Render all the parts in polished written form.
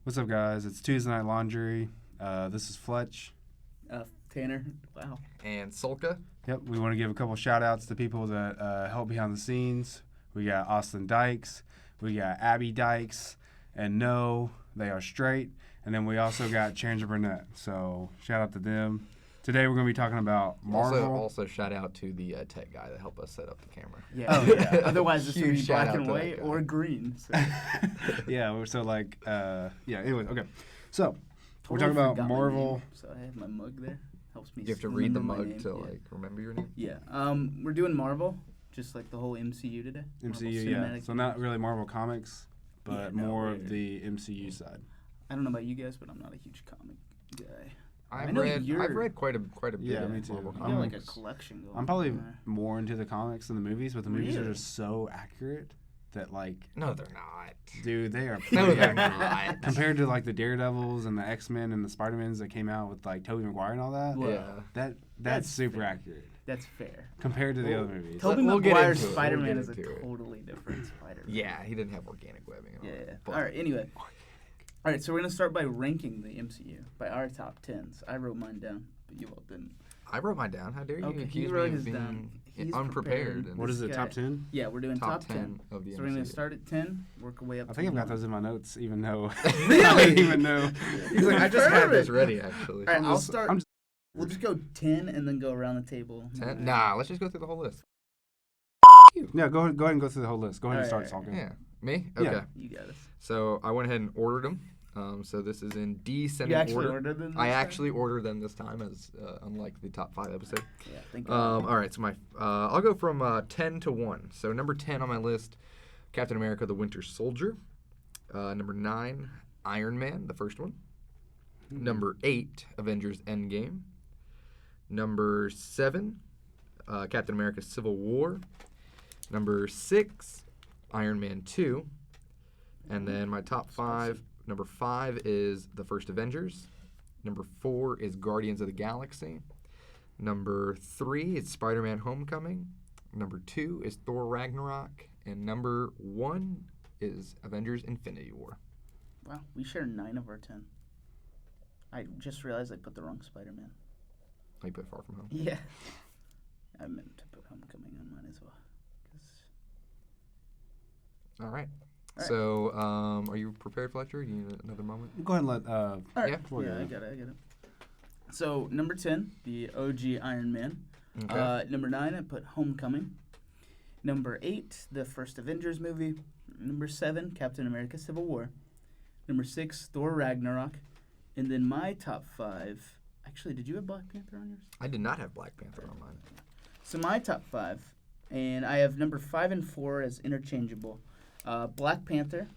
What's up, guys? It's Tuesday Night Laundry. This is Fletch. Tanner. Wow. And Solka. Yep, we want to give a couple shout-outs to people that help behind the scenes. We got Austin Dykes. We got Abby Dykes. And no, they are straight. And then we also got Chandler Burnett. So shout out to them. Today we're going to be talking about Marvel. Also shout out to the tech guy that helped us set up the camera. Yeah. Oh, yeah. Otherwise, this would be Huge black shout and out to white that guy. or green. So. Yeah, we're so like, anyway, okay. So, we're Totally talking about forgot my Marvel. name, so I have my mug there. Helps me. You have to read the remember my mug name. to Yeah. like remember your name. Yeah. We're doing Marvel, just like the whole MCU today. Marvel MCU, yeah. Cinematic So not really Marvel Comics, but Yeah, no, more we're- of the MCU side. I don't know about you guys, but I'm not a huge comic guy. I've know read you're- quite a bit Yeah, of me too. Marvel You got like a comics. collection going. I'm probably on there. more into the comics than the movies, but the movies are Really? just so accurate that, like, No, they're not. dude, they are No, pretty they're accurate. not. Compared to, like, the Daredevils and the X-Men and the Spider-Mans that came out with, like, Tobey Maguire and all that, Well, Yeah. that's That's super fair. accurate That's fair. compared to the Well, other movies. Tobey We'll get Maguire's into it. Spider-Man We'll is a get into it. totally different Spider-Man. Yeah, he didn't have organic webbing. And all Yeah. that, but- All right. Anyway. All right. So we're gonna start by ranking the MCU by our top tens. I wrote mine down, but you all didn't. I wrote mine down. How dare you Okay, he accuse wrote me his of being down. He's unprepared? prepared. And What is it, This top guy- 10? Yeah, we're doing top top 10. of the So we're gonna MCU. start at 10, work our way up. I to think I've got 1. those in my notes, even though Really? I didn't even know. He's like, I just had this Perfect. ready actually. All right, I'll just- start. I'm just- We'll just go 10 and then go around the table. 10? Nah, let's just go through the whole list. Yeah, go ahead and go through the whole list. Go ahead and All start, right, Salka. Yeah, me? Yeah. Okay. You got us. So I went ahead and ordered them. So this is in descending You actually order. ordered them? I this time? actually ordered them this time, as unlike the top 5 episode. Yeah, thank you. All right, so I'll go from 10 to 1. So number 10 on my list, Captain America: The Winter Soldier. Number 9, Iron Man, the first one. Number 8, Avengers: Endgame. Number 7, Captain America: Civil War. Number 6, Iron Man 2. And then my top 5, number 5 is The First Avengers. Number 4 is Guardians of the Galaxy. Number 3 is Spider-Man: Homecoming. Number 2 is Thor: Ragnarok. And number 1 is Avengers: Infinity War. Wow, we share 9 of our 10. I just realized I put the wrong Spider-Man. I put Far From Home. Yeah. I meant to put Homecoming on mine as well. 'Cause- All right. All right. So, are you prepared, Fletcher? You need another moment? Go ahead and let. All right. Yeah. Yeah, I got it. So, number 10, the OG Iron Man. Okay. Number 9, I put Homecoming. Number 8, the first Avengers movie. Number 7, Captain America: Civil War. Number 6, Thor: Ragnarok. And then my top 5. Actually, did you have Black Panther on yours? I did not have Black Panther on mine. So my top 5, and I have number 5 and 4 as interchangeable. Black Panther,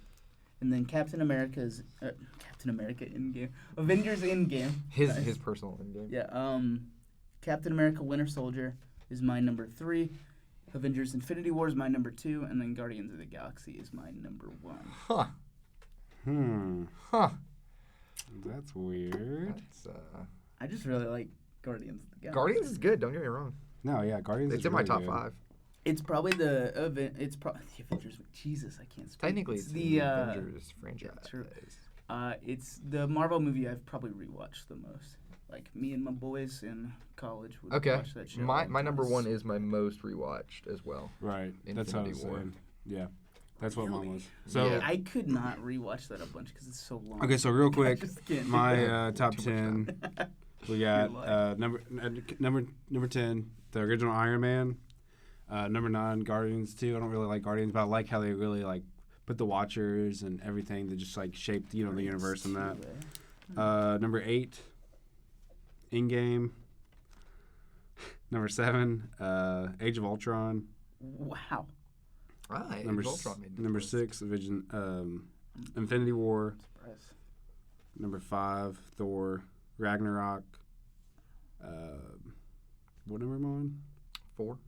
and then Captain America Endgame. Avengers Endgame. His personal endgame. Yeah. Captain America: Winter Soldier is my number 3. Avengers: Infinity War is my number 2, and then Guardians of the Galaxy is my number 1. Huh. That's weird. That's, I just really like Guardians of the Galaxy. Guardians is good. Don't get me wrong. No, yeah, Guardians It's is in my really top good. 5. It's probably the Avengers. Jesus, I can't speak. Technically, it's the Avengers franchise. true. It's the Marvel movie I've probably rewatched the most. Like me and my boys in college would Okay. watch that shit. My all the number time. 1 is my most rewatched as well. Right. That's what I was Infinity War. saying. Yeah. That's what mine Really? was. So, Yeah. I could not rewatch that a bunch because it's so long. okay, so real quick, just can't do my top Too much 10, we got You're number 10, the original Iron Man. Number 9, Guardians 2. I don't really like Guardians, but I like how they really, like, put the Watchers and everything that just, like, shaped, the universe and that. Number 8, Endgame. Number 7, Age of Ultron. Wow. Right. Number Ultron made the number list. 6, Infinity War. Surprise. Number 5, Thor, Ragnarok. What number am I on? 4.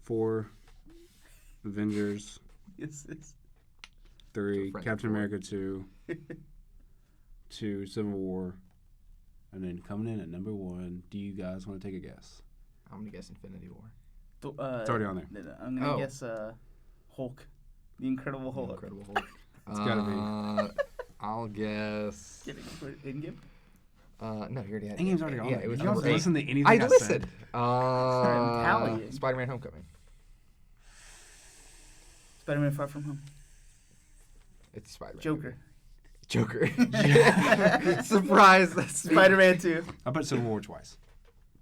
4, Avengers. Yes, yes. 3, Friends Captain War. America 2. 2, Civil War. And then coming in at number 1, do you guys want to take a guess? I'm going to guess Infinity War. It's already on there. I'm gonna Oh. guess Hulk, the Incredible Hulk. Incredible Hulk. It's gotta be. I'll I'll guess. Kidding. Endgame? No, you already had Endgame's already on Yeah, there. it was You don't number 8. listen to anything I I listened. said. tallying. Spider-Man: Homecoming. Spider-Man: Far From Home. It's Spider-Man. Joker. Joker. Surprise. That's Spider-Man 2. I put Civil War twice.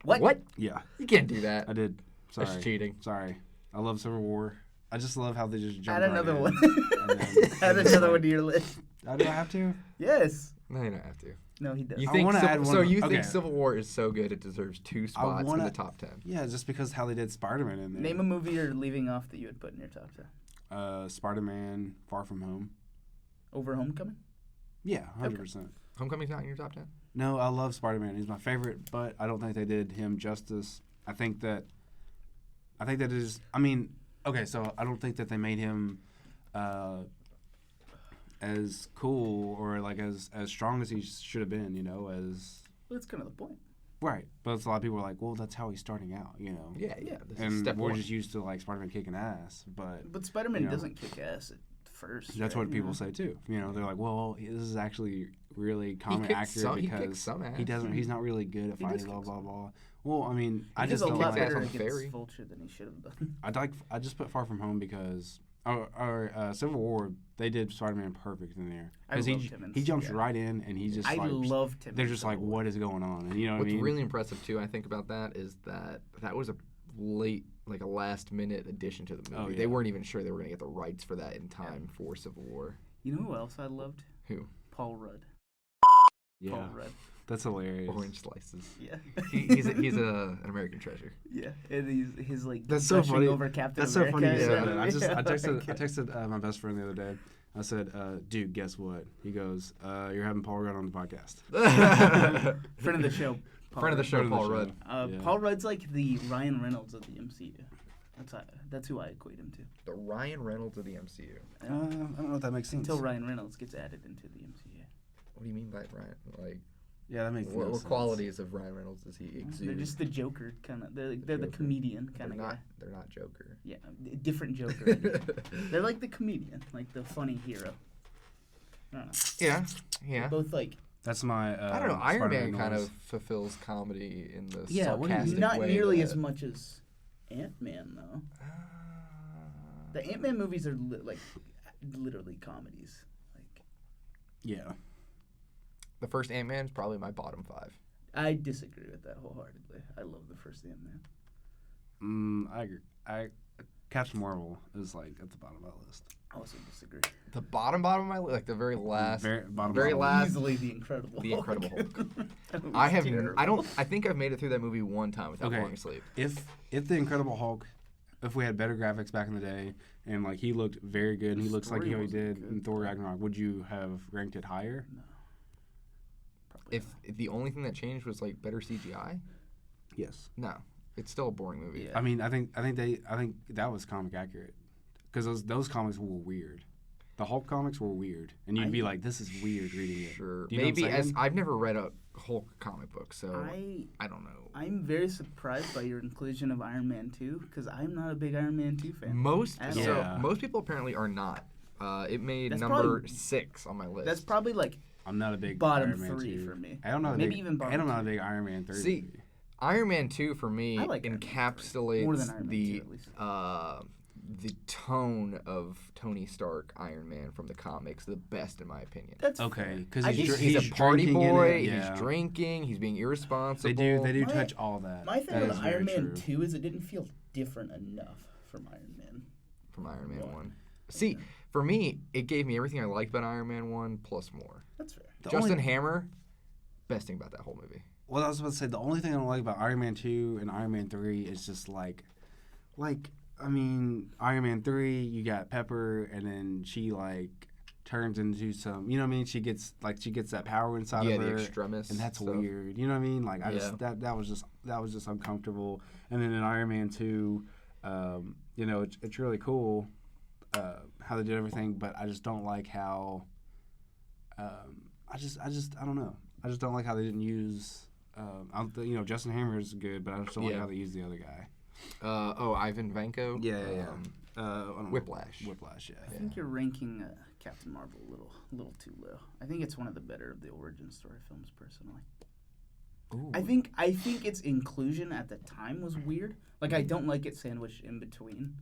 What? Yeah, You can't do that. I did. Sorry. That's cheating. Sorry. I love Civil War. I just love how they just jump. Add another one. And then Add it's another like- one to your list. Do I have to? Yes. No, you don't have to. No, he does. You I think wanna add Civil, one so of- you okay. think Civil War is so good it deserves 2 spots in wanna- the top 10? Yeah, just because how they did Spider-Man in there. Name a movie you're leaving off that you would put in your top 10. Spider-Man: Far From Home. Over Homecoming? Yeah, 100%. Homecoming's not in your top 10? No, I love Spider-Man. He's my favorite, but I don't think they did him justice. I think that is. I mean, okay, so I don't think that they made him as cool or like as strong as he should have been. You know, as Well, that's kind of the point. right. But it's a lot of people are like, well, that's how he's starting out. You know. Yeah. This is And step we're 1. just used to like Spider-Man kicking ass, but But Spider-Man You know. doesn't kick ass at first. that's right? what people say too. You know, they're like, well, this is actually really comic kicks accurate some- he because kicks some ass. he doesn't. He's not really good at He does fighting. Blah kick blah some blah. Well, I mean, I He just does a don't lot like. ass better on the against ferry. Vulture than he should have done. I just put Far From Home because Civil War they did Spider-Man perfect in there I because loved him in he jumps Civil- right in and he's just I like loved him. they're in just like Civil War. what is going on and you know what What's I mean. really impressive, too, I think about that, is that was a last-minute addition to the movie. Oh, yeah. They weren't even sure they were going to get the rights for that in time for Civil War. You know who else I loved? Who? Paul Rudd. Yeah, Paul Rudd. that's hilarious. Orange Slices. Yeah. He's an American treasure. Yeah, and he's like That's so gushing funny. over Captain That's so America. funny you said Yeah. that. I Yeah. texted my best friend the other day. I said, dude, guess what? He goes, you're having Paul Rudd on the podcast. Friend of the show. Paul Friend of the Rudd. show, Friend of the Paul show. Rudd. Yeah. Paul Rudd's like the Ryan Reynolds of the MCU. That's who I equate him to. The Ryan Reynolds of the MCU. I don't know if that makes sense. Until Ryan Reynolds gets added into the MCU. What do you mean by Ryan? Like, Yeah, that makes what sense. qualities of Ryan Reynolds does he They're exude? just the Joker kind of. They're the Joker. comedian kind of guy. They're not Joker. Yeah, different Joker. They're like the comedian, like the funny hero. I don't know. Yeah. Both like That's my. I don't know. Iron Man Spider-Man kind noise. of fulfills comedy in the yeah, sarcastic not way nearly that- as much as Ant-Man though. The Ant-Man movies are like literally comedies. Like Yeah. The first Ant-Man is probably my bottom 5. I disagree with that wholeheartedly. I love the first Ant-Man. I agree. Captain Marvel is like at the bottom of my list. I also disagree. The bottom of my list, like the very last. Bottom very bottom. last- Easily the Incredible The Hulk. Incredible Hulk. That movie's I have. terrible. I think I've made it through that movie one time without Okay. falling asleep. If the Incredible Hulk, if we had better graphics back in the day and like he looked very good and he The looks like story how he wasn't did good, in Thor Ragnarok, would you have ranked it higher? No. Probably If the only thing that changed was like better CGI, Yes. no, it's still a boring movie. Yeah. I mean, I think that was comic accurate because those comics were weird. The Hulk comics were weird, and you'd be like, "This is weird reading it." Sure. Do you know what I'm Maybe as saying? I've never read a Hulk comic book, so I I don't know. I'm very surprised by your inclusion of Iron Man 2 because I'm not a big Iron Man 2 fan. Most At so all. most people apparently are not. It made That's number probably- 6 on my list. That's probably like I'm not a big bottom Iron Man 3 2. for me. I don't know. Maybe even bottom I'm not a 2. big Iron Man 3. See, Iron Man 2 for me I like Iron Man 3. encapsulates More than Iron Man 2 the at least. the tone of Tony Stark Iron Man from the comics the best in my opinion. That's Okay, fair. because I he's, just- He's a party drinking in boy. it, yeah. He's drinking. He's being irresponsible. They do My- touch all that. My thing That with is very Iron Man true. 2 is it didn't feel different enough from Iron Man. from Iron Man One. 1. See, for me, it gave me everything I liked about Iron Man 1 plus more. That's fair. The Justin only- Hammer, best thing about that whole movie. Well, I was about to say the only thing I don't like about Iron Man 2 and Iron Man 3 is just I mean, Iron Man 3, you got Pepper, and then she turns into some, you know what I mean? She gets that power inside Yeah, of her, the extremist and that's stuff. weird. You know what I mean? Like I Yeah. just that was just uncomfortable. And then in Iron Man 2, you know, it's really cool how they did everything, but I just don't like how I don't know. I just don't like how they didn't use. You know, Justin Hammer is good, but I just don't like Yeah. how they used the other guy. Ivan Vanko. I don't know. Whiplash. Whiplash, yeah. I think you're ranking Captain Marvel a little too low. I think it's one of the better of the origin story films, personally. Ooh. I think its inclusion at the time was weird. Like, I don't like it sandwiched in between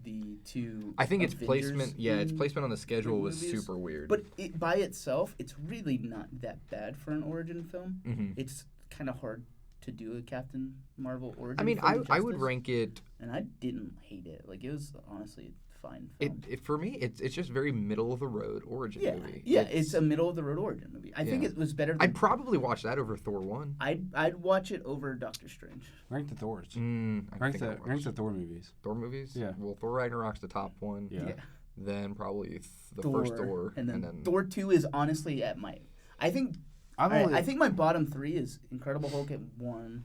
the two. I think its Avengers placement, its placement on the schedule was movies. super weird. But it, by itself, it's really not that bad for an origin film. Mhm. It's kind of hard to do a Captain Marvel origin. I mean, film I would justice, rank it. and I didn't hate it. Like, it was honestly a fine film. For me, it's just very middle of the road origin movie. Yeah, it's a middle of the road origin movie. I think Yeah. it was better. I'd probably watch that over Thor 1. I'd watch it over Doctor Strange. Rank the Thors. I Rank think I'd the watch Thor movies. Thor movies. Yeah. Well, Thor Ragnarok's the top one. Yeah. Then probably the first Thor, and then Thor 2 is honestly at my. I think. I think my bottom 3 is Incredible Hulk at 1,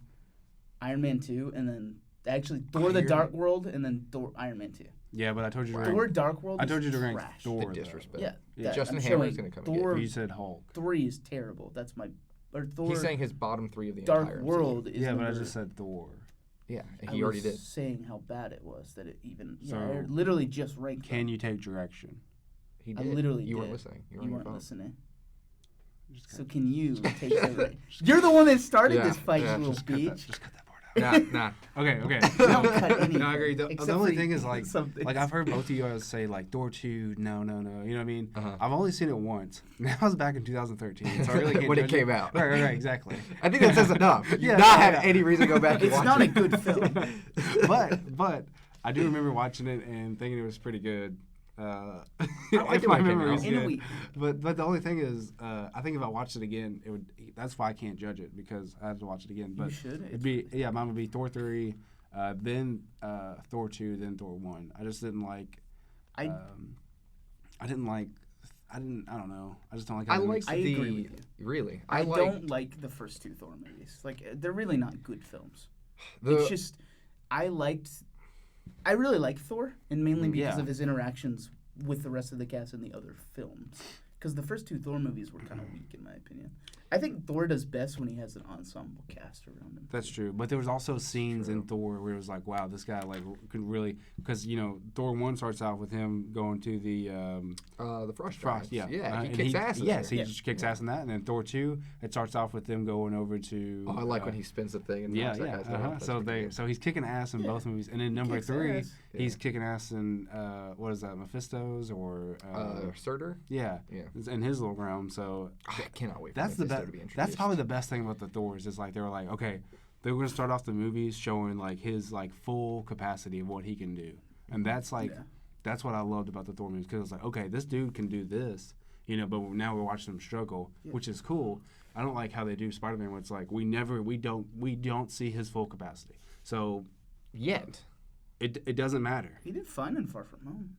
Iron Man 2, and then actually Thor: The Dark World, and then Iron Man 2. Yeah, but I told you to Thor: rank. Dark World. I told you to is rank trash. Thor. The though. disrespect. Yeah, that- Justin I'm Hammer's showing gonna come Thor, and You said Hulk. 3 is terrible. That's my. Or Thor. He's saying his bottom 3 of the Dark entire World MCU. is. Yeah, but I number- just said Thor. Yeah, and I he already was did. saying how bad it was that it even. So, I literally just ranked. Can you take direction? He I did. literally You weren't did. listening. You were You on your weren't phone. listening. Just So cut- can you take the? You're the one that started Yeah, this fight, yeah, you little just cut that. bitch. Just cut that part out. Nah. Okay. Don't cut anything. No, I agree. The except only for thing is like something. I've heard both of you guys say like Thor 2, no. You know what I mean? Uh-huh. I've only seen it once. That was back in 2013, so I really can't When it judge came out. Right, exactly. I think that says enough. You Yeah, do not yeah, have yeah. any reason to go back and It's watch not it. a good film. but I do remember watching it and thinking it was pretty good. liked If it my when it came memory out. is In a good. week. But the only thing is, I think if I watched it again, it would. That's why I can't judge it because I have to watch it again. But You should. it'd be mine would be Thor 3, then Thor 2, then Thor 1. I just didn't like. I I didn't like. I don't know. I just don't like. I how they like mix- I the agree with you. really. I like don't like the first 2 Thor movies. Like, they're really not good films. the It's just I really like Thor, and mainly because Yeah. of his interactions with the rest of the cast in the other films. Because the first 2 Thor movies were kind of weak, in my opinion. I think Thor does best when he has an ensemble cast around him. That's true, but there was also scenes in Thor where it was like, wow, this guy like could really, because Thor 1 starts out with him going to the Frost Frost, Giants. yeah, he and kicks ass. Yes, he there. just kicks ass in that, and then Thor 2, it starts off with them going over to. Oh, I like when he spins the thing and knocks that guy's head off. That's So pretty good. So he's kicking ass in both movies, and then number kicks 3, ass. he's kicking ass in what is that, Mephisto's or Surtur. yeah, Yeah. it's in his little realm. So I cannot wait for that's the Mephisto best. to be introduced. That's probably the best thing about the Thors is like they were like, okay, they were gonna start off the movies showing like his like full capacity of what he can do, and that's like that's what I loved about the Thor movies because it's like, okay, this dude can do this, but now we're watching him struggle, which is cool. I don't like how they do Spider-Man where it's like we don't see his full capacity, so yet. it doesn't matter. He did fine in Far From Home.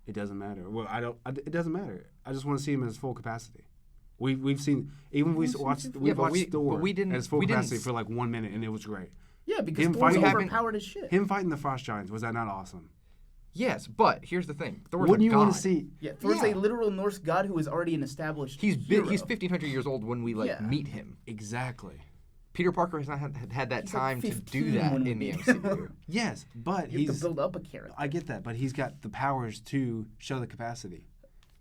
It doesn't matter. Well, it doesn't matter. I just want to see him at his full capacity. We've seen even we've watched Thor but we didn't- at his full we didn't capacity s- for like 1 minute and it was great. Yeah, because Him Thor's fighting- overpowered as shit. Him fighting the Frost Giants, was that not awesome? Yes, but here's the thing. Thor's Wouldn't a you god. want to see? Yeah, Thor's Yeah. a literal Norse god who is already an established He's hero. 1,500 years old when we Yeah. meet him. Exactly. Peter Parker has not had that He's like time to 15 do that when we in the meet him. MCU. Yes, but You have to he's. build up a character. I get that, but he's got the powers to show the capacity.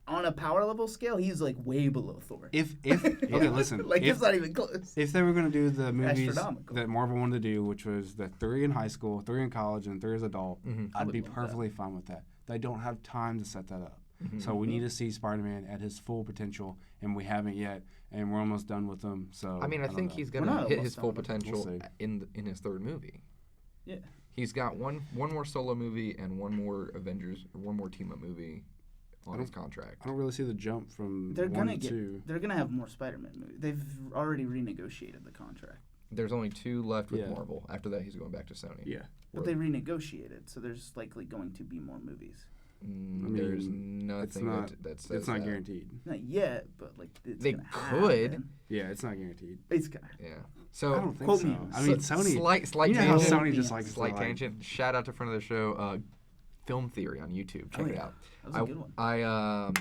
On a power level scale, he's like way below Thor. If okay, listen. Like, if, it's not even close. if they were going to do the movies Astronomical. that Marvel wanted to do, which was the 3 in high school, 3 in college, and 3 as adult, I'd would be love that. perfectly fine with that. They don't have time to set that up. So we need to see Spider-Man at his full potential, and we haven't yet, and we're almost done with him. So I mean, I don't think know. he's We're gonna not hit his almost full done with potential We'll see. in his 3rd movie. Yeah. He's got one more solo movie and one more team up movie on his contract. I don't really see the jump from They're 1 gonna to get. 2. They're gonna have more Spider-Man movies. They've already renegotiated the contract, There's only 2 left with Yeah. Marvel. After that, he's going back to Sony. Yeah. but they renegotiated, so there's likely going to be more movies. There's nothing that says It's not that. guaranteed. Not yet, but like it's They gonna could. happen. Yeah, it's not guaranteed. It's gonna. Yeah. I So don't think quote so. me. I mean, So- Sony. Slight you know how tangent. Sony just likes to, Slight like, tangent. Shout out to friend of the show, Film Theory on YouTube. Check Oh, it yeah. out. That was a good one. I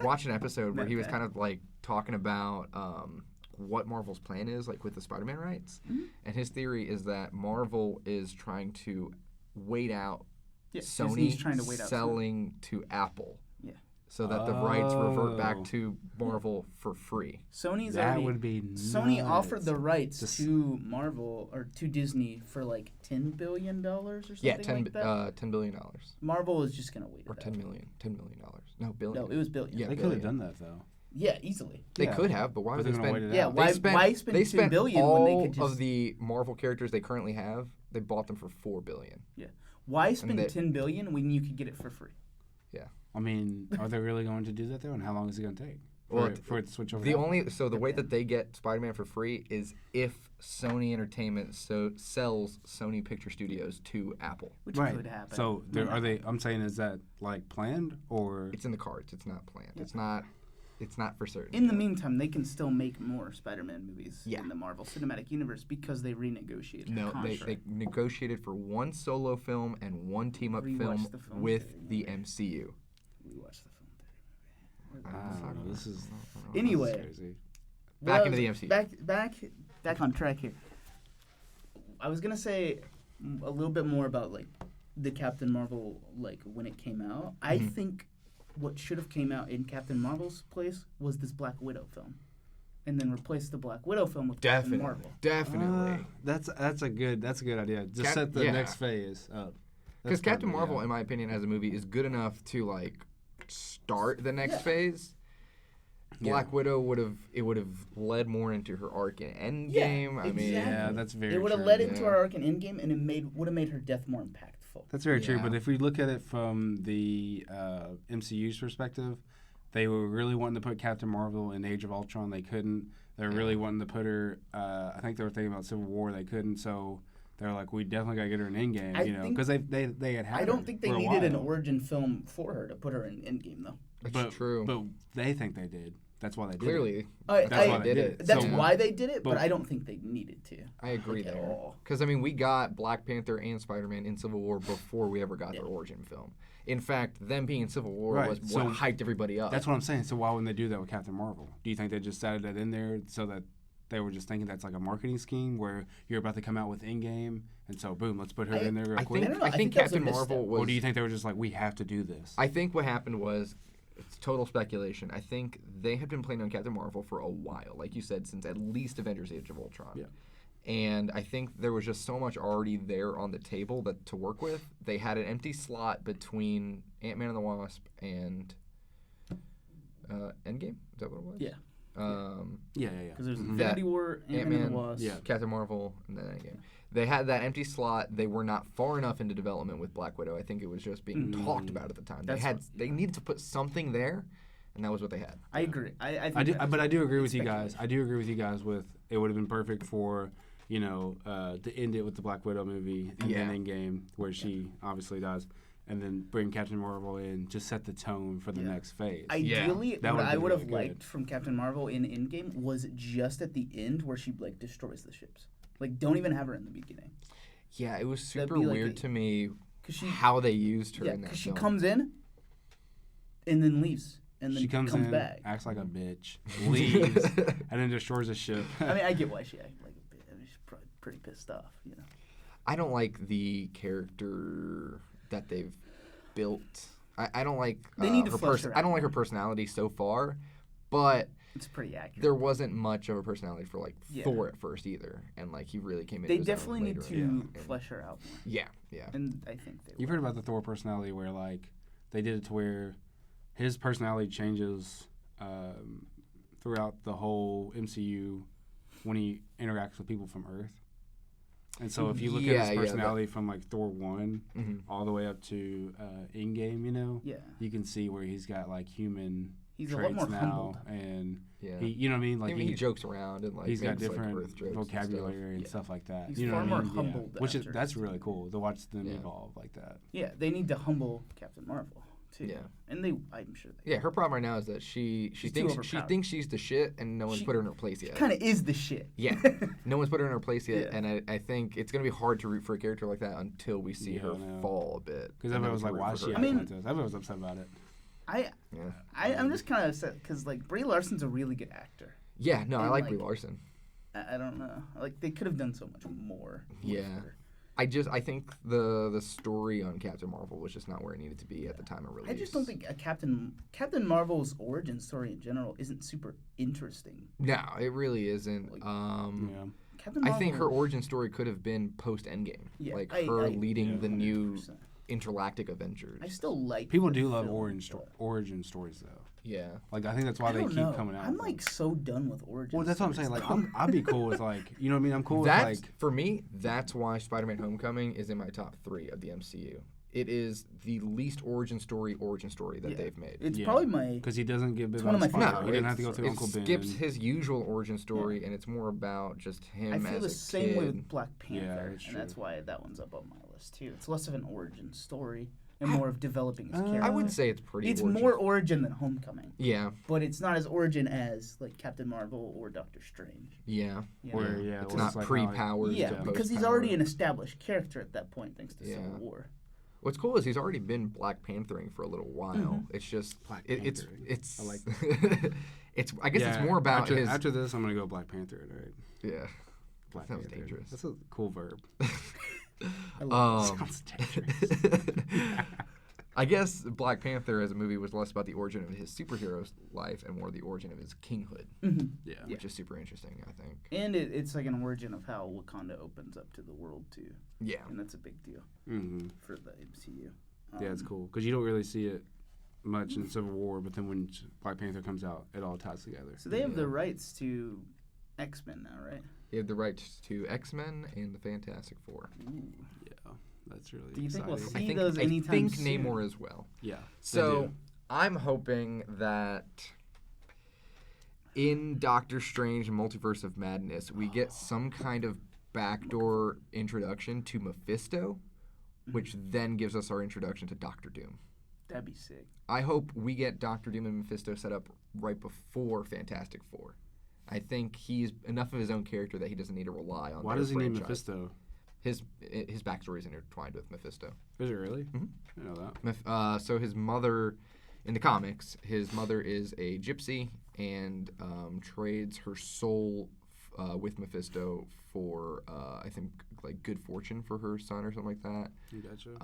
watched an episode where he was Okay. kind of like talking about what Marvel's plan is, like with the Spider-Man rights, Mm-hmm. and his theory is that Marvel is trying to wait out Yeah, Disney's Sony trying to wait out selling to Apple. Yeah. So that the rights revert back Oh. to Marvel for free. Sony's That already would be nuts. Sony offered the rights Just- to Marvel or to Disney for like $10 billion or something Yeah, $10 like that. $10 billion. Marvel is just gonna wait. Or it $10 out. million. $10 million. No, billion. No, it was billion. Yeah, They could have billion. done that though. Yeah, easily. They Yeah. could have, but why But would they they're gonna spend? wait it Yeah, out. why They spend spent $2 billion all when they could just of the Marvel characters they currently have. They bought them for $4 billion. why spend they- $10 billion when you could get it for free? I mean, are they really going to do that though? And how long is it going to take Well, for it to switch over? The to only the way that they get Spider-Man for free is if Sony Entertainment sells Sony Picture Studios to Apple. Which right. could happen. So No are they? matter. I'm saying, is that like planned or? It's in the cards. It's not planned. Yeah. It's not for certain. In the meantime, they can still make more Spider-Man movies Yeah. in the Marvel Cinematic Universe because they renegotiated. No, the they contract. negotiated for one solo film and one team-up Rewatch film the film with theory the movie. MCU. We watched the film. I don't know. This is Anyway. this is crazy. Back Well, into the MCU. Back on track here. I was gonna say a little bit more about like the Captain Marvel, like when it came out. I Mhm. think what should have came out in Captain Marvel's place was this Black Widow film, and then replace the Black Widow film with Captain Marvel. Definitely. That's a good idea. Just set the yeah. next phase up. Because That's Captain probably- Marvel, yeah. in my opinion, as a movie, is good enough to like start the next Yeah. phase. Black Yeah. Widow would have led more into her arc in Endgame. I mean, exactly. Yeah, that's very. It would have true. led into Yeah. our arc in Endgame, and it would have made her death more impactful. That's very true. Yeah. But if we look at it from the MCU's perspective, they were really wanting to put Captain Marvel in Age of Ultron. They couldn't. They were really wanting to put her. I think they were thinking about Civil War. They couldn't. So they're like, we definitely got to get her in Endgame. I You know, think- because they had. I don't think they for a needed an while. origin film for her to put her in Endgame, though. that's But, true. But they think they did. That's why they did it. Clearly, I- that's I- why they did it. That's So- why they did it, but But- I don't think they needed to. I agree Like, at there. all. Because I mean, we got Black Panther and Spider-Man in Civil War before we ever got their Yeah. origin film. In fact, them being in Civil War Right, was what so hyped everybody up. That's what I'm saying. So why wouldn't they do that with Captain Marvel? Do you think they just added that in there so that they were just thinking that's like a marketing scheme where you're about to come out with Endgame, and so boom, let's put her in there real I quick? think don't know. I think that was a Captain Marvel misstep. was. Or do you think they were just like, we have to do this? I think what happened was, it's total speculation. I think they had been planning on Captain Marvel for a while, like you said, since at least Avengers: Age of Ultron. Yeah. And I think there was just so much already there on the table that to work with. They had an empty slot between Ant-Man and the Wasp and Endgame. Is that what it was? Yeah. yeah. Because there's Mhm. Infinity War, Ant-Man and Ant-Man, the Wasp. yeah. Captain Marvel, and then Endgame. They had that empty slot. They were not far enough into development with Black Widow. I think it was just being talked about at the time. That's They needed to put something there, and that was what they had. I agree. I think I do, that's- but I do agree with you speculation. guys. I do agree with you guys with it would have been perfect for to end it with the Black Widow movie and Yeah. then Endgame where she obviously dies, and then bring Captain Marvel in, just set the tone for the Yeah. next phase. Ideally, That what would've I been would have really good. liked from Captain Marvel in Endgame was just at the end where she like destroys the ships. Like, don't even have her in the beginning. Yeah, it was That'd super be like weird a- to me 'Cause she, how they used her yeah, in that because she film. comes in and then leaves and then She comes in, back. acts like a bitch, leaves, and then destroys a ship. I mean, I get why she acted like a bit. I mean, she's probably pretty pissed off, you know. I don't like the character that they've built. I don't like They need to her flesh her I don't out. like her personality so far, but It's pretty accurate. there wasn't much of a personality for like Yeah. Thor at first either, and like he really came into They his own definitely need later to in- and- flesh her out more, Yeah, yeah. and I think they You've will. heard about the Thor personality where like they did it to where his personality changes throughout the whole MCU when he interacts with people from Earth. And so if you look Yeah, at yeah, his that- personality from like Thor 1 Mhm. all the way up to Endgame, you know, Yeah, you can see where he's got like human he's a lot traits more now, humbled. and Yeah. he, you know what I mean, I like mean, he jokes around and like he's got makes, like, different Earth jokes and stuff. vocabulary and Yeah. stuff like that. He's you know far what more I mean? humbled Yeah. Which is after that's his really time. cool to watch them Yeah. evolve like that. Yeah, they need to humble Captain Marvel too. Yeah. and I'm sure they. Yeah, her problem right now is that she She's too thinks overpowered. she's the shit, and no one's She- put her in her place yet. kind of is the shit. Yeah, no one's put her in her place yet, Yeah. and I think it's gonna be hard to root for a character like that until we see Yeah, her I know. fall a bit. Because and then everyone we was can like, root "Why for is she her. acting mean- like this?" Everyone was upset about it. Yeah. I'm just kind of upset because like Brie Larson's a really good actor. Yeah, no, I And, like like, Brie Larson. I don't know, like they could have done so much more. with Yeah. her. I think the story on Captain Marvel was just not where it needed to be at the time of release. I just don't think a Captain Marvel's origin story in general isn't super interesting. No, it really isn't. Yeah. Captain I Marvel, think her origin story could have been post Endgame, Yeah, like I- her I- leading the new 100%. intergalactic Avengers. I still like People the do love film, origin stories though. Yeah. Like I think that's why I they don't keep know. coming out. I'm with like them. so done with origin. Well, that's what I'm saying. stories, Like though. I'd be cool with like, you know what I mean? I'm cool That's with like. for me. That's why Spider-Man: Homecoming is in my top 3 of the MCU. It is the least origin story that Yeah. they've made. It's Yeah. probably my. Because he doesn't give one of my Spider. favorites. He didn't have to go through it Uncle Ben. skips his usual origin story, and it's more about just him I feel as the a same kid. way with Black Panther, that's and that's true. why that one's up on my list too. It's less of an origin story and more of developing his character. I would say it's pretty. It's origin. more origin than Homecoming, Yeah, but it's not as origin as like Captain Marvel or Doctor Strange. yeah. You know? Where yeah, It's where not like how pre-powers. Yeah, to because he's post-power. already an established character at that point, thanks to Civil Yeah. War. What's cool is he's already been Black Panthering for a little while. Mm-hmm. It's just Black it's Panthering. I like it's. I guess it's more about after, his. After this, I'm gonna go Black Panther. Right? Yeah. Black Sounds Panther. dangerous. That's a cool verb. I love Sounds dangerous. I guess Black Panther as a movie was less about the origin of his superhero's life and more the origin of his kinghood, Yeah. which is super interesting, I think. And it's like an origin of how Wakanda opens up to the world too, Yeah. and that's a big deal Mm-hmm. for the MCU. Yeah, it's cool because you don't really see it much in Civil War, but then when Black Panther comes out, it all ties together. So they have Yeah. the rights to X-Men now, right? He had the rights to X-Men and the Fantastic Four. Ooh. Yeah, that's really Do you think we'll exciting. see I think, those anytime think soon? Namor as well. Yeah. So do. I'm hoping that in Doctor Strange and Multiverse of Madness, we get some kind of backdoor introduction to Mephisto, which then gives us our introduction to Doctor Doom. That'd be sick. I hope we get Doctor Doom and Mephisto set up right before Fantastic Four. I think he's enough of his own character that he doesn't need to rely on. Why their does he name franchise. Mephisto? His backstory is intertwined with Mephisto. Is it really? Mhm. I didn't know that. So his mother, in the comics, his mother is a gypsy and trades her soul with Mephisto for I think like good fortune for her son or something like that. You gotcha.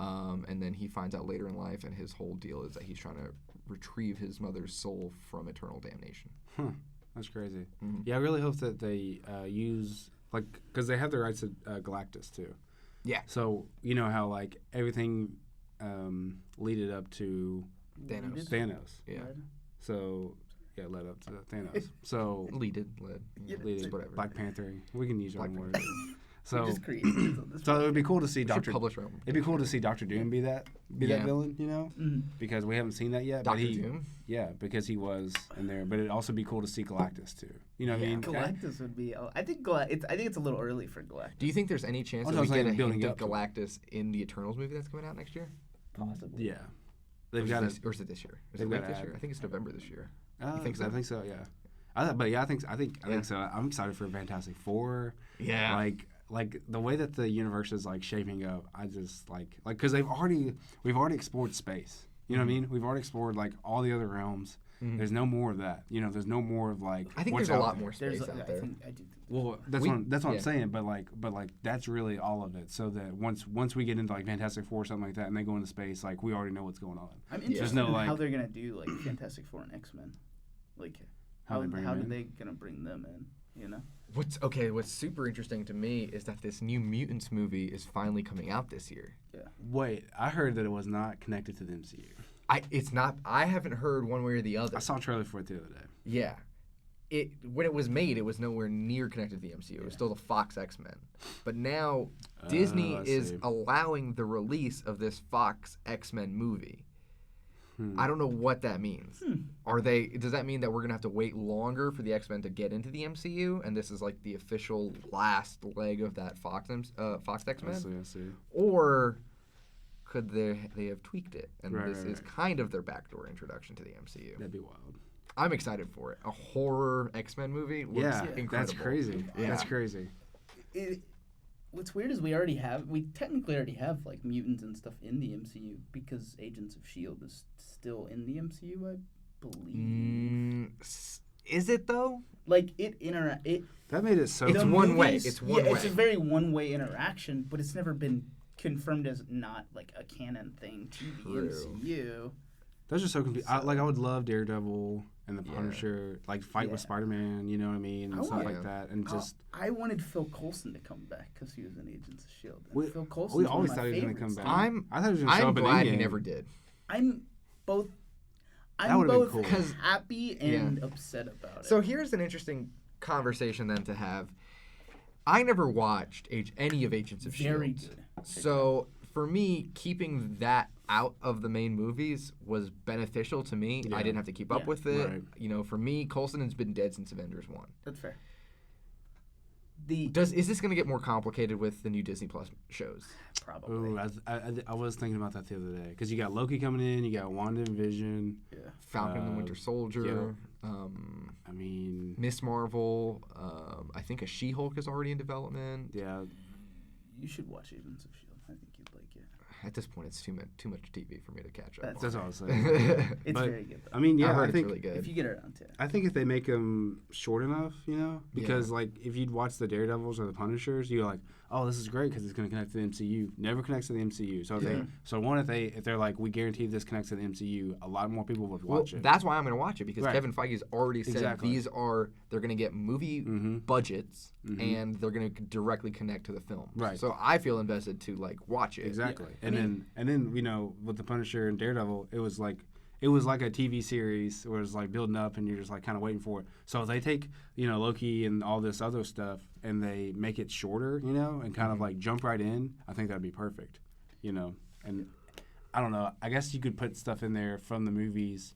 And then he finds out later in life, and his whole deal is that he's trying to retrieve his mother's soul from eternal damnation. Huh. That's crazy. Mhm. Yeah, I really hope that they use like because they have the rights to Galactus too. Yeah. So you know how like everything leaded up to Thanos. Thanos. Yeah. Right? So yeah, led up to Thanos. So Led. leaded whatever. Black Panther. We can use our own Black words. So Just creative on this so it would be cool to see We should Doctor. publish our own. It'd be cool to see Doctor Doom be that Yeah. villain, you know, Mhm. because we haven't seen that yet. Doctor but he, Doom. yeah, because he was in there. But it'd also be cool to see Galactus too. You know what I Yeah. mean? Galactus would be. I think it's a little early for Galactus. Do you think there's any chance That's that what we I'm get a saying, building hint of up to it. Galactus in the Eternals movie that's coming out next year? Possibly. Yeah, they've got it. Or is it this year? Is they've it late got this to year? add- I think it's November this year. You think so? I think so. Yeah. I think Yeah. so. I'm excited for Fantastic Four. Yeah. Like the way that the universe is like shaping up. I just like because we've already explored space. You know what I mean? We've already explored like all the other realms. Mhm. There's no more of that. You know, there's no more of like. I think what's there's a out lot there. more space out there. I do think. Well, that's We- what I'm yeah. saying. But like that's really all of it. So that once we get into like Fantastic Four or something like that, and they go into space, like we already know what's going on. I'm There's interested no, in like- how they're gonna do like Fantastic Four and X-Men. Like How they bring how them do in? they gonna bring them in? You know. What's super interesting to me is that this new Mutants movie is finally coming out this year. Wait, I heard that it was not connected to the MCU. It's not. I haven't heard one way or the other. I saw a trailer for it the other day. Yeah. When it was made, it was nowhere near connected to the MCU. It was still the Fox X-Men. But now Disney I is see. allowing the release of this Fox X-Men movie. I don't know what that means. Does that mean that we're going to have to wait longer for the X-Men to get into the MCU and this is like the official last leg of that Fox X-Men? I see. Or could they have tweaked it and Right, this right, is right. kind of their backdoor introduction to the MCU? That'd be wild. I'm excited for it. A horror X-Men movie looks Yeah, incredible. that's crazy. Yeah. That's crazy. What's weird is we technically already have like mutants and stuff in the MCU because Agents of S.H.I.E.L.D. is still in the MCU, I believe. Is it though? Like That made it so. It's the one way. movies- It's one yeah, It's way. a very one-way interaction, but it's never been confirmed as not like a canon thing to the True. MCU. That's just so confusing. I would love Daredevil and the Yeah. Punisher, like fight with Yeah. Spider-Man. You know what I mean, and I stuff want- like that, and just. I wanted Phil Coulson to come back because he was in Agents of Shield. And We- Phil Coulson. we always thought he was gonna come back. I thought he was gonna show I'm up in glad he Endgame. never did. I'm both. That I'm would've been both cool. 'Cause- happy and upset about it. So here's an interesting conversation then to have. I never watched any of Agents of very Shield. good. So for me, keeping that out of the main movies was beneficial to me. Yeah. I didn't have to keep up Yeah. with it. Right. You know, for me, Coulson has been dead since Avengers 1. That's fair. Is this going to get more complicated with the new Disney Plus shows? Probably. Ooh, I was thinking about that the other day because you got Loki coming in, you got Wanda and Vision. Yeah. Falcon and the Winter Soldier, I mean, Miss Marvel. I think a She-Hulk is already in development. yeah, You should watch Agents of Shield. I think you'd like it. At this point, it's too much TV for me to catch up. that's all I was saying. It's But, very good. Though. I mean, yeah, I heard I it's think really good. If you get around to it. I think if they make them short enough, you know, because like if you'd watch the Daredevils or the Punishers, you're like, oh, this is great because it's going to connect to the MCU. Never connects to the MCU. So if they're like, we guarantee this connects to the MCU, a lot more people would watch it. That's why I'm going to watch it because Right. Kevin Feige's already said Exactly. they're going to get movie budgets and they're going to directly connect to the film. Right. So I feel invested to like watch it. Exactly. Yeah. And then you know with the Punisher and Daredevil, it was like a TV series where it's like building up and you're just like kind of waiting for it. So if they take Loki and all this other stuff and they make it shorter, and kind of like jump right in, I think that'd be perfect. And I don't know. I guess you could put stuff in there from the movies,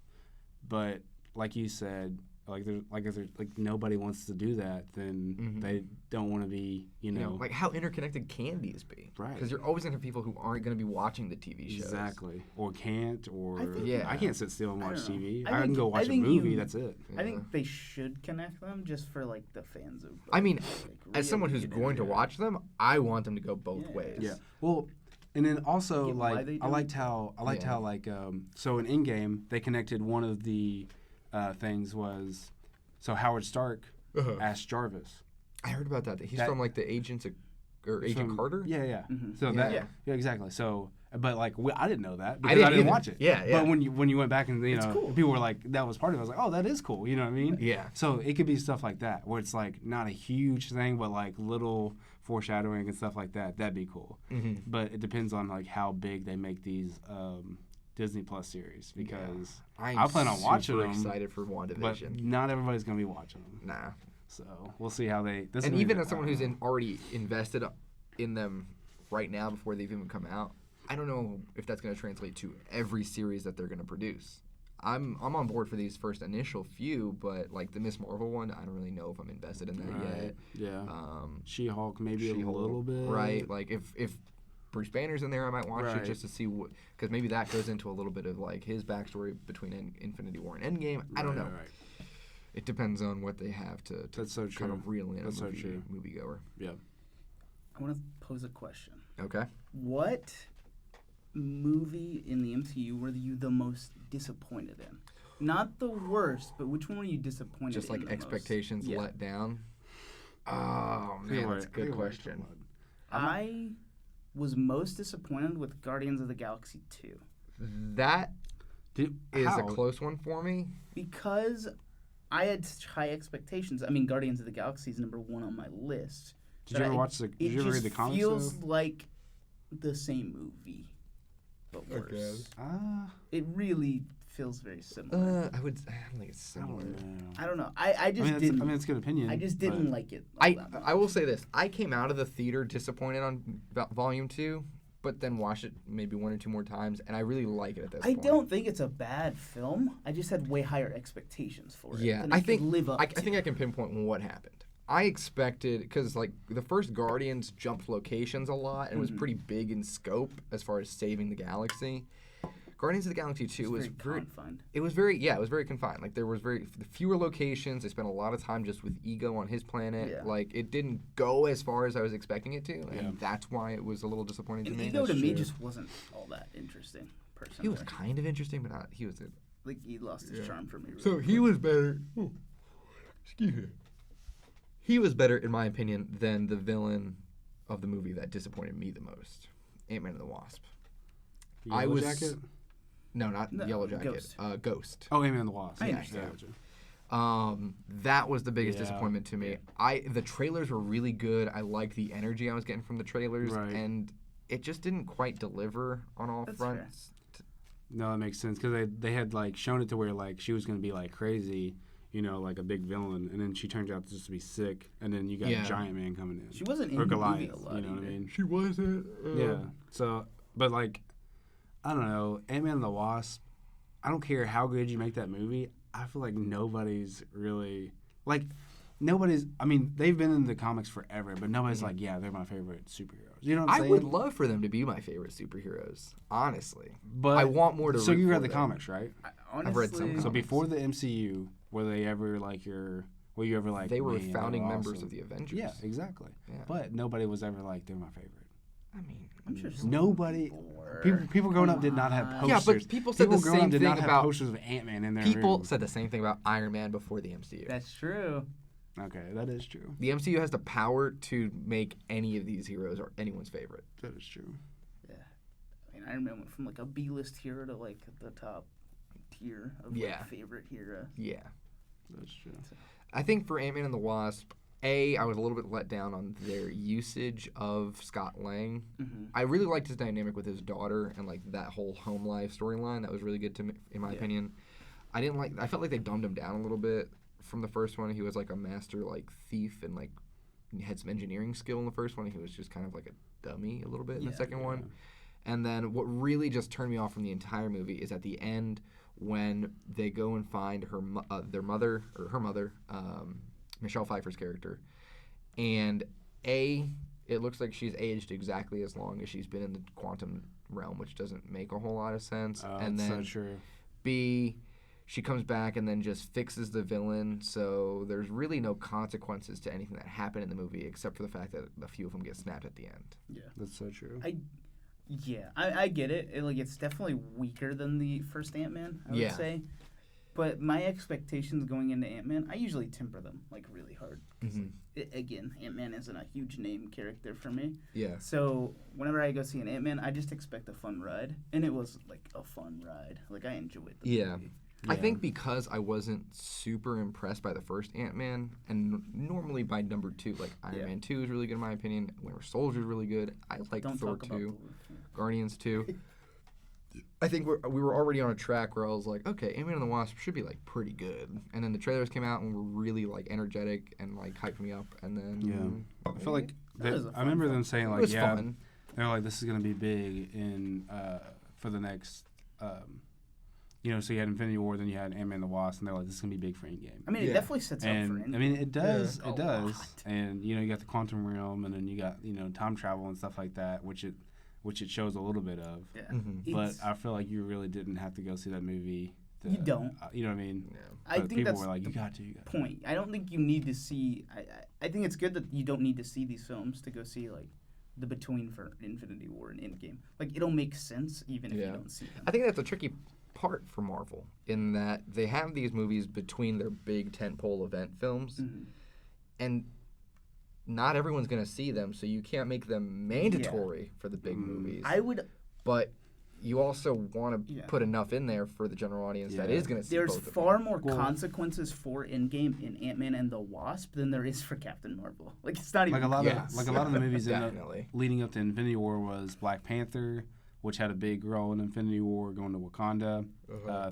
but like you said, if nobody wants to do that, then they don't want to be, like how interconnected can these be? Right. Because you're always going to have people who aren't going to be watching the TV shows. Exactly. Or can't, or I can't sit still and watch don't know. TV. I I can think- go watch I a think movie. That's it. I think they should connect them just for like the fans of. I mean, like, as someone really who's get going to into it. watch them, I want them to go both Yeah. ways. Yeah. Well, and then also Get why like they I do liked how so in Endgame they connected one of the things was so Howard Stark asked Jarvis. I heard about that. He's That- from like the Agents or Agent from- Carter. Yeah, yeah. Mhm. So Yeah. yeah, exactly. So, but like I didn't know that I because didn't I didn't either. watch it. Yeah, yeah. But when you went back and cool. people were like that was part of it, I was like, oh, that is cool. You know what I mean? Yeah. So it could be stuff like that where it's like not a huge thing, but like little foreshadowing and stuff like that. That'd be cool. Mhm. But it depends on like how big they make these Disney Plus series because I plan on watching them. Excited for But WandaVision. not everybody's gonna be watching them. Nah. So we'll see how they. This And is even gonna- as someone who's already invested in them right now before they've even come out, I don't know if that's going to translate to every series that they're going to produce. I'm on board for these first initial few, but like the Miss Marvel one, I don't really know if I'm invested in that Right. yet. Yeah. She-Hulk maybe She-Hulk, a little bit. right? Like if Bruce Banner's in there, I might watch Right. it just to see what, because maybe that goes into a little bit of like his backstory between Infinity War and Endgame. I don't know. Right. It depends on what they have to That's so kind true. of reel in That's a so true. moviegoer. Yeah. I want to pose a question. Okay. What movie in the MCU were you the most disappointed in? Not the worst, but which one were you disappointed Just in like the expectations most? Yeah. let down. Oh man, that's a good question. I was most disappointed with Guardians of the Galaxy 2 That is How? a close one for me. because I had such high expectations. I mean, Guardians of the Galaxy is number one on my list. Did you ever watch the? Did you ever read the comics? It feels though? like the same movie, but worse. Ah, It really feels very similar. I don't think it's I similar. don't know. I don't know. I just I didn't. mean, it's a good opinion. I just didn't but- like it. all that much. I will say this: I came out of the theater disappointed on Volume 2, but then watched it maybe one or two more times, and I really like it at this I point. don't think it's a bad film. I just had way higher expectations for it. Yeah, than I it think could live up I to. think I can pinpoint what happened. I expected because like the first Guardians jumped locations a lot and was pretty big in scope as far as saving the galaxy. Guardians of the Galaxy 2 was very confined. it was very confined. Like there was fewer locations. They spent a lot of time just with Ego on his planet. Yeah. Like it didn't go as far as I was expecting it to, and that's why it was a little disappointing to And me. Ego to That's me true. just wasn't all that interesting. Personally, He was kind of interesting, but he was. like he lost his charm for me. Really So he was better. Excuse me. he was better, in my opinion, than the villain of the movie that disappointed me the most, Ant-Man and the Wasp. Yellow Jacket? No, not No, Yellow Jacket. Ghost. Ghost. Oh, Ant-Man and the Wasp. I Yeah, understand. gotcha. That was the biggest Yeah. disappointment to me. The trailers were really good. I liked the energy I was getting from the trailers, Right. and it just didn't quite deliver on all That's fronts. No, that makes sense because they had like shown it to where like she was gonna be like crazy, you know, like a big villain, and then she turns out just to be sick, and then you got Yeah. Giant Man coming in. She wasn't in or the Goliath, movie a lot you know what I either. mean? She wasn't. Yeah. So, but like, I don't know, Ant-Man and the Wasp. I don't care how good you make that movie. I feel like nobody's really like. Nobody's. I mean, they've been in the comics forever, but nobody's like, yeah, they're my favorite superheroes. You know what I'm I saying? would love for them to be my favorite superheroes, honestly. but I want more to So root you for read the them. comics, right? Honestly, I've read some So comics. before the MCU, were they ever like your? Were you ever like? They were "Man, founding they're members awesome"? of the Avengers. Yeah, exactly. Yeah. But nobody was ever like they're my favorite. I mean, I'm sure some Nobody. were. People growing up did not have Come on. posters. Yeah, but people said the growing up same did thing not have about- posters of Ant-Man in their people room. said the same thing about Iron Man before the MCU. That's true. Okay, that is true. The MCU has the power to make any of these heroes or anyone's favorite. That is true. Yeah. I mean, Iron Man went from like a B-list hero to like the top tier of Yeah. like favorite hero. Yeah. That's true. I think for Ant-Man and the Wasp, I was a little bit let down on their usage of Scott Lang. Mm-hmm. I really liked his dynamic with his daughter and like that whole home life storyline. That was really good to me, in my Yeah. opinion. I felt like they dumbed him down a little bit from the first one. He was like a master like thief and like he had some engineering skill in the first one. He was just kind of like a dummy a little bit in the Yeah. second one. And then what really just turned me off from the entire movie is at the end when they go and find their mother, Michelle Pfeiffer's character, and it looks like she's aged exactly as long as she's been in the quantum realm, which doesn't make a whole lot of sense. And that's then so true. B, she comes back and then just fixes the villain, so there's really no consequences to anything that happened in the movie except for the fact that a few of them get snapped at the end. Yeah. That's so true. I get it. It's definitely weaker than the first Ant-Man, I would Yeah. say. But my expectations going into Ant-Man, I usually temper them like really hard. Again, Ant-Man isn't a huge name character for me. Yeah. So whenever I go see an Ant-Man, I just expect a fun ride. And it was like a fun ride. Like I enjoyed the Yeah. movie. I think because I wasn't super impressed by the first Ant-Man, and normally by number 2, like Iron Man 2 is really good in my opinion, Winter Soldier is really good, I like Don't Thor talk about 2, Thor. Guardians 2. I think we were already on a track where I was like, okay, Ant-Man and the Wasp should be like pretty good. And then the trailers came out and were really like energetic and like hyped me up. And then I feel like That was a I remember fun them film. saying it like, was yeah, fun. they're like, this is gonna be big in for the next. So you had Infinity War, then you had Ant-Man and the Wasp, and they're like, this is gonna be big for Endgame. I mean, it Yeah. definitely sets up for And Endgame. I mean, it does, Yeah. it A does, lot. and you got the quantum realm, and then you got time travel and stuff like that, which it shows a little bit of. Yeah. Mhm. But It's- I feel like you really didn't have to go see that movie. You don't. You know what I mean? Yeah. I But think people that's were like, the you got to. point. I don't think you need to see. I think it's good that you don't need to see these films to go see like the between for Infinity War and Endgame. Like it'll make sense even if you Yeah. don't see them. I think that's a tricky part for Marvel in that they have these movies between their big tentpole event films, Mhm. and not everyone's going to see them, so you can't make them mandatory for the big movies. I would. But you also want to Yeah. put enough in there for the general audience that Yeah. is going to see There's both of far them. more Well- consequences for Endgame in Ant-Man and the Wasp than there is for Captain Marvel. Like it's not even. Like a lot Yes. of the movies Definitely. leading up to Infinity War was Black Panther, which had a big role in Infinity War, going to Wakanda.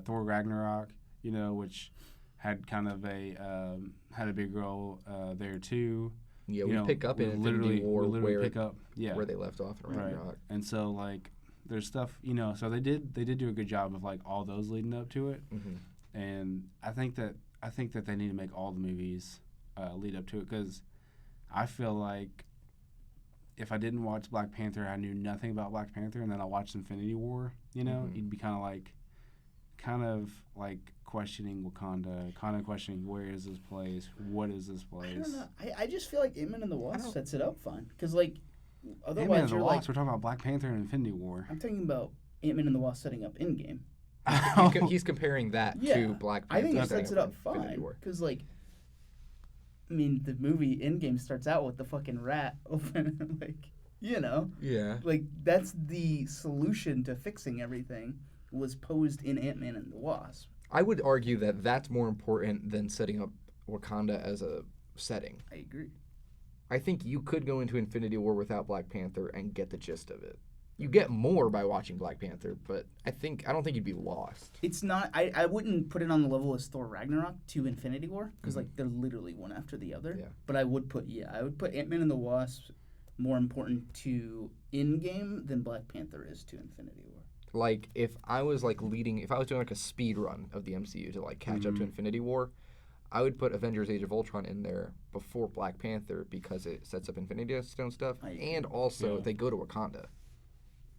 Thor Ragnarok, which had kind of had a big role there too. Yeah, we pick up in Infinity War where pick up, where they left off in right. Ragnarok. And so like there's stuff, so they did do a good job of like all those leading up to it. Mhm. And I think that they need to make all the movies lead up to it, because I feel like if I didn't watch Black Panther, I knew nothing about Black Panther, and then I watched Infinity War, Mhm. you'd be kind of like questioning Wakanda, kind of questioning where is this place, what is this I don't place. know. I just feel like Ant-Man and the Wasp don't- sets it up fine because like Ant-Man otherwise and the you're like Wasp, we're talking about Black Panther and Infinity War. I'm talking about Ant-Man and the Wasp setting up Endgame. He's comparing that Yeah, to Black I Panther. think it setting sets it up Infinity fine War. because like I mean, the movie Endgame starts out with the fucking rat open, like, you know, Yeah. like that's the solution to fixing everything was posed in Ant-Man and the Wasp. I would argue that that's more important than setting up Wakanda as a setting. I agree. I think you could go into Infinity War without Black Panther and get the gist of it. You get more by watching Black Panther, but I don't think you'd be lost. It's not. I wouldn't put it on the level as Thor Ragnarok to Infinity War because like they're literally one after the other. Yeah. But I would put Ant-Man and the Wasp more important to Endgame than Black Panther is to Infinity War. Like if I was like if I was doing like a speed run of the MCU to like catch up to Infinity War, I would put Avengers: Age of Ultron in there before Black Panther because it sets up Infinity Stone stuff, and also they go to Wakanda,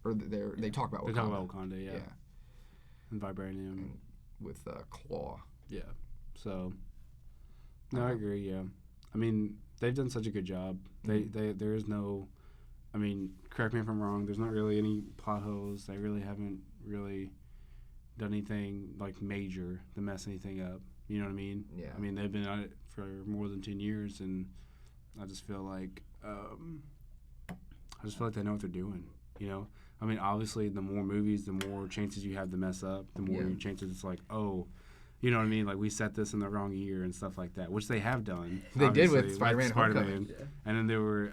or they talk about Wakanda. They talk about Wakanda, yeah. And vibranium with Claw. Yeah. So, no, I agree. Yeah, I mean they've done such a good job. There is no, I mean, correct me if I'm wrong. There's not really any plot holes. They really haven't really done anything like major to mess anything up. You know what I mean? Yeah. I mean, they've been at it for more than 10 years, and I just feel like they know what they're doing. You know? I mean, obviously, the more movies, the more chances you have to mess up, the more chances it's like, oh, you know what I mean? Like, we set this in the wrong year and stuff like that, which they have done. They did with obviously, Spider-Man Homecoming. And then there were